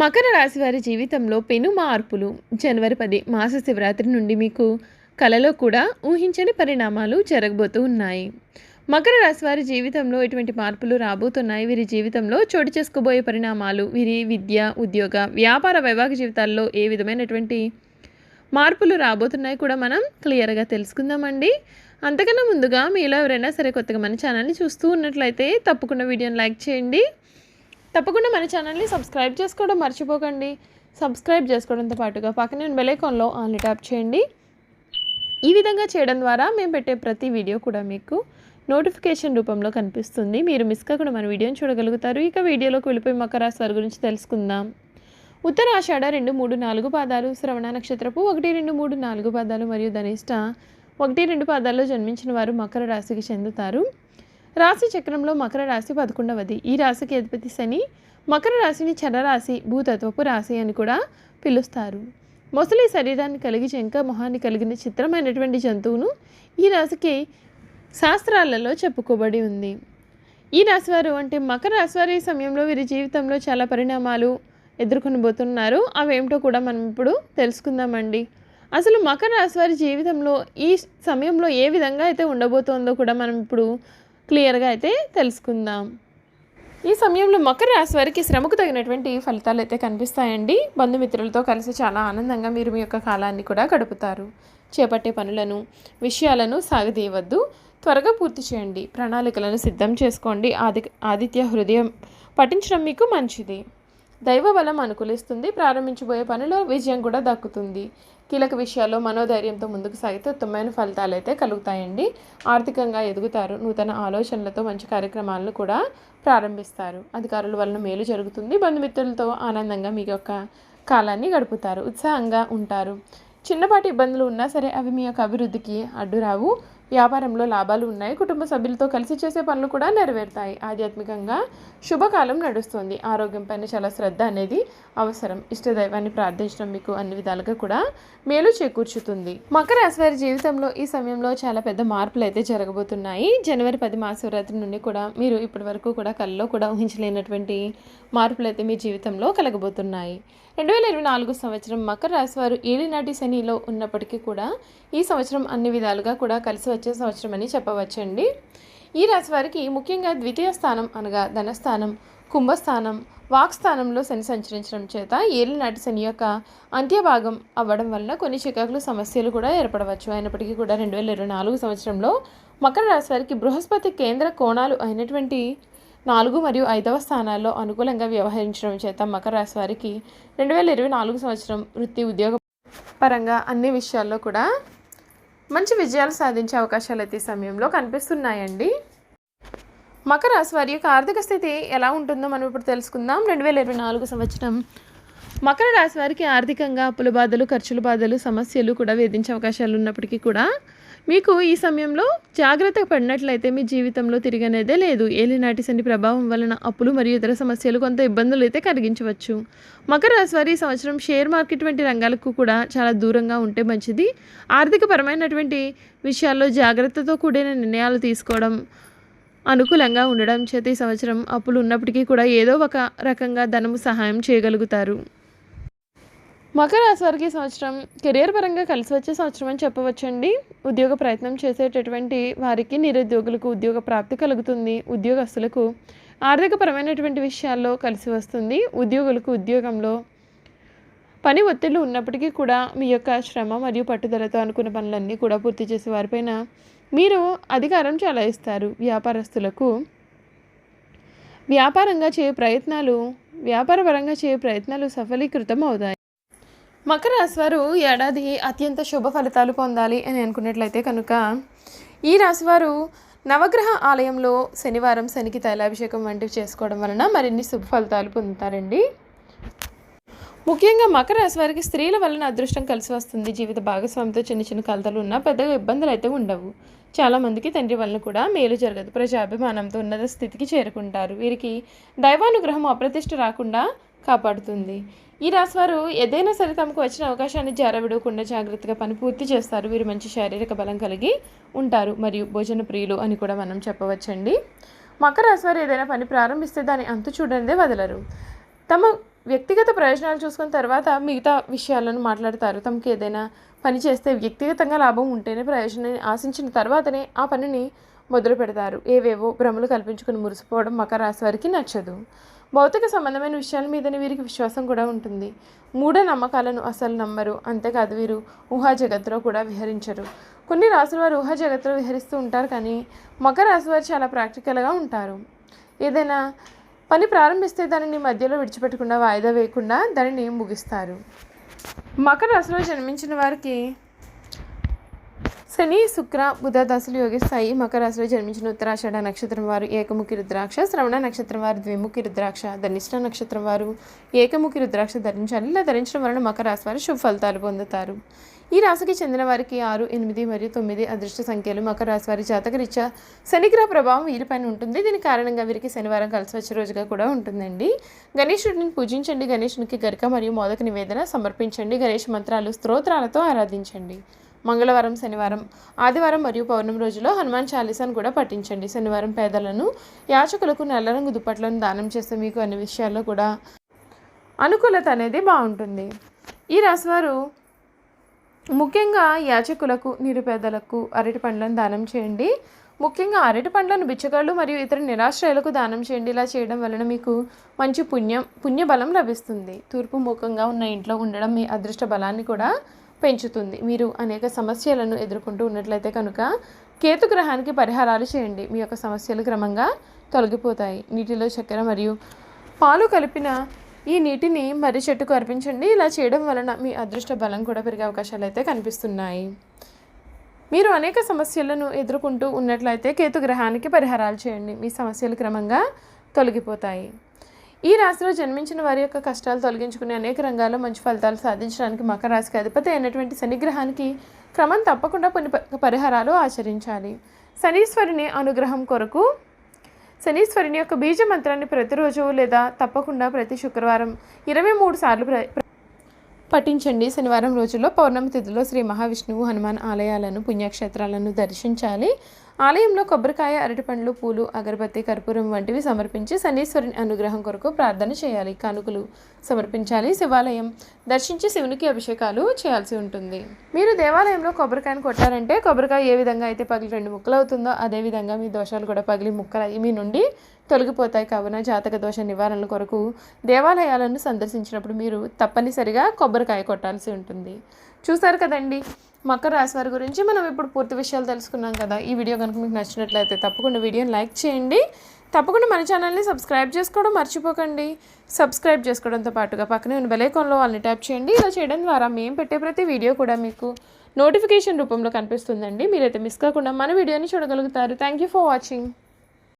మకర రాశి వారి జీవితంలో పెను మార్పులు. జనవరి 10 మాస శివరాత్రి నుండి మీకు కలలో కూడా ఊహించని పరిణామాలు జరగబోతూ ఉన్నాయి. మకర రాశి వారి జీవితంలో ఎటువంటి మార్పులు రాబోతున్నాయి, వీరి జీవితంలో చోటు చేసుకోబోయే పరిణామాలు, వీరి విద్య, ఉద్యోగ, వ్యాపార, వైవాహిక జీవితాల్లో ఏ విధమైనటువంటి మార్పులు రాబోతున్నాయి కూడా మనం క్లియర్గా తెలుసుకుందామండి. అంతకన్నా ముందుగా మీలో ఎవరైనా సరే కొత్తగా మన ఛానల్ని చూస్తూ ఉన్నట్లయితే తప్పకుండా వీడియోని లైక్ చేయండి. తప్పకుండా మన ఛానల్ని సబ్స్క్రైబ్ చేసుకోవడం మర్చిపోకండి. సబ్స్క్రైబ్ చేసుకోవడంతో పాటుగా పక్కనే బెల్ ఐకాన్లో ఆన్లీ ట్యాప్ చేయండి. ఈ విధంగా చేయడం ద్వారా మేము పెట్టే ప్రతి వీడియో కూడా మీకు నోటిఫికేషన్ రూపంలో కనిపిస్తుంది. మీరు మిస్ కాకుండా మన వీడియోని చూడగలుగుతారు. ఇక వీడియోలోకి వెళ్ళిపోయి మకర రాశి వారి గురించి తెలుసుకుందాం. ఉత్తర ఆషాఢ 2, 3, 4 పాదాలు, శ్రవణ నక్షత్రపు 1, 2, 3, 4 పాదాలు మరియు ధనిష్ట 1, 2 పాదాల్లో జన్మించిన వారు మకర రాశికి చెందుతారు. రాశి చక్రంలో మకర రాశి 11వది. ఈ రాశికి అధిపతి శని. మకర రాశిని చరరాశి, భూతత్వపు రాశి అని కూడా పిలుస్తారు. మొసలి శరీరాన్ని కలిగి శంఖ మొహాన్ని కలిగిన చిత్రమైనటువంటి జంతువును ఈ రాశికి శాస్త్రాలలో చెప్పుకోబడి ఉంది. ఈ రాశివారు అంటే మకర రాశివారి సమయంలో వీరి జీవితంలో చాలా పరిణామాలు ఎదుర్కొనబోతున్నారు. అవేమిటో కూడా మనం ఇప్పుడు తెలుసుకుందామండి. అసలు మకర రాశివారి జీవితంలో ఈ సమయంలో ఏ విధంగా అయితే ఉండబోతోందో కూడా మనం ఇప్పుడు క్లియర్గా అయితే తెలుసుకుందాం. ఈ సమయంలో మకర రాశి వారికి శ్రమకు తగినటువంటి ఫలితాలు అయితే కనిపిస్తాయండి. బంధుమిత్రులతో కలిసి చాలా ఆనందంగా మీరు మీ యొక్క కాలాన్ని కూడా గడుపుతారు. చేపట్టే పనులను, విషయాలను సాగదీయవద్దు, త్వరగా పూర్తి చేయండి. ప్రణాళికలను సిద్ధం చేసుకోండి. ఆదిత్య హృదయం పఠించడం మీకు మంచిది. దైవ బలం అనుకూలిస్తుంది. ప్రారంభించబోయే పనిలో విజయం కూడా దక్కుతుంది. కీలక విషయాల్లో మనోధైర్యంతో ముందుకు సాగితే ఉత్తమమైన ఫలితాలు అయితే కలుగుతాయండి. ఆర్థికంగా ఎదుగుతారు. నూతన ఆలోచనలతో మంచి కార్యక్రమాలను కూడా ప్రారంభిస్తారు. అధికారుల వలన మేలు జరుగుతుంది. బంధుమిత్రులతో ఆనందంగా మీ యొక్క కాలాన్ని గడుపుతారు. ఉత్సాహంగా ఉంటారు. చిన్నపాటి ఇబ్బందులు ఉన్నా సరే అవి మీ యొక్క అభివృద్ధికి అడ్డురావు. వ్యాపారంలో లాభాలు ఉన్నాయి. కుటుంబ సభ్యులతో కలిసి చేసే పనులు కూడా నెరవేరుతాయి. ఆధ్యాత్మికంగా శుభకాలం నడుస్తుంది. ఆరోగ్యం పైన చాలా శ్రద్ధ అనేది అవసరం. ఇష్టదైవాన్ని ప్రార్థించడం మీకు అన్ని విధాలుగా కూడా మేలు చేకూర్చుతుంది. మకర రాశి వారి జీవితంలో ఈ సమయంలో చాలా పెద్ద మార్పులు అయితే జరగబోతున్నాయి. జనవరి 10 మహాశివరాత్రి నుండి కూడా మీరు ఇప్పటి వరకు కూడా కల్లో కూడా ఊహించలేనటువంటి మార్పులు అయితే మీ జీవితంలో కలగబోతున్నాయి. 2024 సంవత్సరం మకర రాశి వారు ఏలినాటి శనిలో ఉన్నప్పటికీ కూడా ఈ సంవత్సరం అన్ని విధాలుగా కూడా కలిసి వచ్చే సంవత్సరం అని చెప్పవచ్చండి. ఈ రాశి వారికి ముఖ్యంగా ద్వితీయ స్థానం అనగా ధనస్థానం, కుంభస్థానం, వాక్స్థానంలో శని సంచరించడం చేత ఏలినాటి శని యొక్క అంత్యభాగం అవ్వడం వల్ల కొన్ని చికాకులు సమస్యలు కూడా ఏర్పడవచ్చు. అయినప్పటికీ కూడా 2024 సంవత్సరంలో మకర రాశి వారికి బృహస్పతి కేంద్ర కోణాలు అయినటువంటి 4 మరియు 5వ స్థానాల్లో అనుకూలంగా వ్యవహరించడం చేత మకర రాశి వారికి 2024 సంవత్సరం వృత్తి, ఉద్యోగ పరంగా అన్ని విషయాల్లో కూడా మంచి విజయాలు సాధించే అవకాశాలు అయితే ఈ సమయంలో కనిపిస్తున్నాయండి. మకర రాశి వారి యొక్క ఆర్థిక స్థితి ఎలా ఉంటుందో మనం ఇప్పుడు తెలుసుకుందాం. 2024 సంవత్సరం మకర రాశి వారికి ఆర్థికంగా అప్పుల బాధలు, ఖర్చుల బాధలు, సమస్యలు కూడా వేధించే అవకాశాలు ఉన్నప్పటికీ కూడా మీకు ఈ సమయంలో జాగ్రత్త పడినట్లయితే మీ జీవితంలో తిరిగనేదే లేదు. ఏలినాటి శని ప్రభావం వలన అప్పులు మరియు ఇతర సమస్యలు కొంత ఇబ్బందులు అయితే కలిగించవచ్చు. మకర రాశి వారి సంవత్సరం షేర్ మార్కెట్ వంటి రంగాలకు కూడా చాలా దూరంగా ఉంటే మంచిది. ఆర్థికపరమైనటువంటి విషయాల్లో జాగ్రత్తతో కూడిన నిర్ణయాలు తీసుకోవడం అనుకూలంగా ఉండడం చేత ఈ సంవత్సరం అప్పులు ఉన్నప్పటికీ కూడా ఏదో ఒక రకంగా ధనము సహాయం చేయగలుగుతారు. మకర రాశి వారికి సంవత్సరం కెరియర్ పరంగా కలిసి వచ్చే సంవత్సరం అని చెప్పవచ్చండి. ఉద్యోగ ప్రయత్నం చేసేటటువంటి వారికి, నిరుద్యోగులకు ఉద్యోగ ప్రాప్తి కలుగుతుంది. ఉద్యోగస్తులకు ఆర్థికపరమైనటువంటి విషయాల్లో కలిసి వస్తుంది. ఉద్యోగులకు ఉద్యోగంలో పని ఒత్తిళ్లు ఉన్నప్పటికీ కూడా మీ యొక్క శ్రమ మరియు పట్టుదలతో అనుకున్న పనులన్నీ కూడా పూర్తి చేసే వారిపైన మీరు అధికారం చెలాయిస్తారు. వ్యాపారస్తులకు వ్యాపారపరంగా చేయే ప్రయత్నాలు సఫలీకృతం అవుతాయి. మకర రాశి వారు ఏడాది అత్యంత శుభ ఫలితాలు పొందాలి అని అనుకున్నట్లయితే కనుక ఈ రాశివారు నవగ్రహ ఆలయంలో శనివారం శనికి తైలాభిషేకం వంటివి చేసుకోవడం వలన మరిన్ని శుభ ఫలితాలు పొందుతారండి. ముఖ్యంగా మకర రాశి వారికి స్త్రీల వలన అదృష్టం కలిసి వస్తుంది. జీవిత భాగస్వామితో చిన్న చిన్న కలతలు ఉన్నా పెద్దగా ఇబ్బందులు అయితే ఉండవు. చాలామందికి తండ్రి వలన కూడా మేలు జరగదు. ప్రజాభిమానంతో ఉన్నత స్థితికి చేరుకుంటారు. వీరికి దైవానుగ్రహం అప్రతిష్ట రాకుండా కాపాడుతుంది. ఈ రాశివారు ఏదైనా సరే తమకు వచ్చిన అవకాశాన్ని జారవిడకుండా జాగ్రత్తగా పని పూర్తి చేస్తారు. వీరు మంచి శారీరక బలం కలిగి ఉంటారు మరియు భోజన ప్రియులు అని కూడా మనం చెప్పవచ్చండి. మకర రాశివారు ఏదైనా పని ప్రారంభిస్తే దాని అంతు చూడనిదే వదలరు. తమ వ్యక్తిగత ప్రయోజనాలు చూసుకున్న తర్వాత మిగతా విషయాలను మాట్లాడతారు. తమకు ఏదైనా పని చేస్తే వ్యక్తిగతంగా లాభం ఉంటేనే ప్రయోజనాన్ని ఆశించిన తర్వాతనే ఆ పనిని మొదలు పెడతారు. ఏవేవో భ్రమలు కల్పించుకుని మురిసిపోవడం మకర రాశి వారికి నచ్చదు. భౌతిక సంబంధమైన విషయాల మీదనే వీరికి విశ్వాసం కూడా ఉంటుంది. మూఢ నమ్మకాలను అసలు నమ్మరు. అంతేకాదు వీరు ఊహా జగత్తులో కూడా విహరించరు. కొన్ని రాసుల వారు ఊహా జగత్తులో విహరిస్తూ ఉంటారు, కానీ మకర రాశి వారు చాలా ప్రాక్టికల్గా ఉంటారు. ఏదైనా పని ప్రారంభిస్తే దానిని మధ్యలో విడిచిపెట్టకుండా వాయిదా వేయకుండా దానిని ముగిస్తారు. మకర రాశిలో జన్మించిన వారికి శని, శుక్ర, బుధ దశలు యోగిస్తాయి. మకర రాశిలో జన్మించిన ఉత్తరాషాఢ నక్షత్రం వారు ఏకముఖి రుద్రాక్ష, శ్రవణ నక్షత్రం వారు ద్విముఖి రుద్రాక్ష, ధనిష్ట నక్షత్రం వారు ఏకముఖి రుద్రాక్ష ధరించాలి. ఇలా ధరించడం వలన మకర రాశి వారు శుభ ఫలితాలు పొందుతారు. ఈ రాశికి చెందిన వారికి 6, 8 మరియు 9 అదృష్ట సంఖ్యలు. మకర రాశి వారి జాతకరీత్యా శనిగ్రహ ప్రభావం వీరిపైన ఉంటుంది. దీని కారణంగా వీరికి శనివారం కలిసి వచ్చే రోజుగా కూడా ఉంటుందండి. గణేశుడిని పూజించండి. గణేశునికి గరిక మరియు మోదక నివేదన సమర్పించండి. గణేష్ మంత్రాలు, స్తోత్రాలతో ఆరాధించండి. మంగళవారం, శనివారం, ఆదివారం మరియు పౌర్ణమి రోజులో హనుమాన్ చాలీసాను కూడా పఠించండి. శనివారం పేదలను, యాచకులకు నల్ల రంగు దుప్పట్లను దానం చేస్తే మీకు అన్ని విషయాల్లో కూడా అనుకూలత అనేది బాగుంటుంది. ఈ రాశివారు ముఖ్యంగా యాచకులకు, నిరుపేదలకు అరటి పండ్లను దానం చేయండి. ముఖ్యంగా అరటి పండ్లను బిచ్చగాళ్ళు మరియు ఇతర నిరాశ్రయాలకు దానం చేయండి. ఇలా చేయడం వలన మీకు మంచి పుణ్యబలం లభిస్తుంది. తూర్పు ముఖంగా ఉన్న ఇంట్లో ఉండడం మీ అదృష్ట బలాన్ని కూడా పెంచుతుంది. మీరు అనేక సమస్యలను ఎదుర్కొంటూ ఉన్నట్లయితే కనుక కేతుగ్రహానికి పరిహారాలు చేయండి. మీ యొక్క సమస్యలు క్రమంగా తొలగిపోతాయి. నీటిలో చక్కెర మరియు పాలు కలిపిన ఈ నీటిని మర్రి చెట్టుకు అర్పించండి. ఇలా చేయడం వలన మీ అదృష్ట బలం కూడా పెరిగే అవకాశాలు అయితే కనిపిస్తున్నాయి. మీరు అనేక సమస్యలను ఎదుర్కొంటూ ఉన్నట్లయితే కేతుగ్రహానికి పరిహారాలు చేయండి. మీ సమస్యలు క్రమంగా తొలగిపోతాయి. ఈ రాశిలో జన్మించిన వారి యొక్క కష్టాలు తొలగించుకునే అనేక రంగాల్లో మంచి ఫలితాలు సాధించడానికి మకర రాశికి అధిపతి అయినటువంటి శనిగ్రహానికి క్రమం తప్పకుండా కొన్ని పరిహారాలు ఆచరించాలి. శనీశ్వరుని అనుగ్రహం కొరకు శనీశ్వరుని యొక్క బీజ మంత్రాన్ని ప్రతిరోజు లేదా తప్పకుండా ప్రతి శుక్రవారం 23 సార్లు పఠించండి. శనివారం రోజుల్లో పౌర్ణమి తిథిలో శ్రీ మహావిష్ణువు, హనుమాన్ ఆలయాలను, పుణ్యక్షేత్రాలను దర్శించాలి. ఆలయంలో కొబ్బరికాయ, అరటిపండ్లు, పూలు, అగరబత్తి, కర్పూరం వంటివి సమర్పించి శనీశ్వరుని అనుగ్రహం కొరకు ప్రార్థన చేయాలి. కానుకలు సమర్పించాలి. శివాలయం దర్శించి శివునికి అభిషేకాలు చేయాల్సి ఉంటుంది. మీరు దేవాలయంలో కొబ్బరికాయను కొట్టారంటే కొబ్బరికాయ ఏ విధంగా అయితే పగిలి 2 ముక్కలు అవుతుందో అదేవిధంగా మీ దోషాలు కూడా పగిలి ముక్కలు మీ నుండి తొలగిపోతాయి. కావున జాతక దోష నివారణ కొరకు దేవాలయాలను సందర్శించినప్పుడు మీరు తప్పనిసరిగా కొబ్బరికాయ కొట్టాల్సి ఉంటుంది. చూసారు కదండి, మకర రాశి వారి గురించి మనం ఇప్పుడు పూర్తి విషయాలు తెలుసుకున్నాం కదా. ఈ వీడియో కనుక మీకు నచ్చినట్లయితే తప్పకుండా వీడియోని లైక్ చేయండి. తప్పకుండా మన ఛానల్ని సబ్స్క్రైబ్ చేసుకోవడం మర్చిపోకండి. సబ్స్క్రైబ్ చేసుకోవడంతో పాటుగా పక్కనే ఉన్న బెల్ ఐకాన్లో వాళ్ళని ట్యాప్ చేయండి. ఇలా చేయడం ద్వారా మేము పెట్టే ప్రతి వీడియో కూడా మీకు నోటిఫికేషన్ రూపంలో కనిపిస్తుందండి. మీరైతే మిస్ కాకుండా మన వీడియోని చూడగలుగుతారు. Thank you for watching.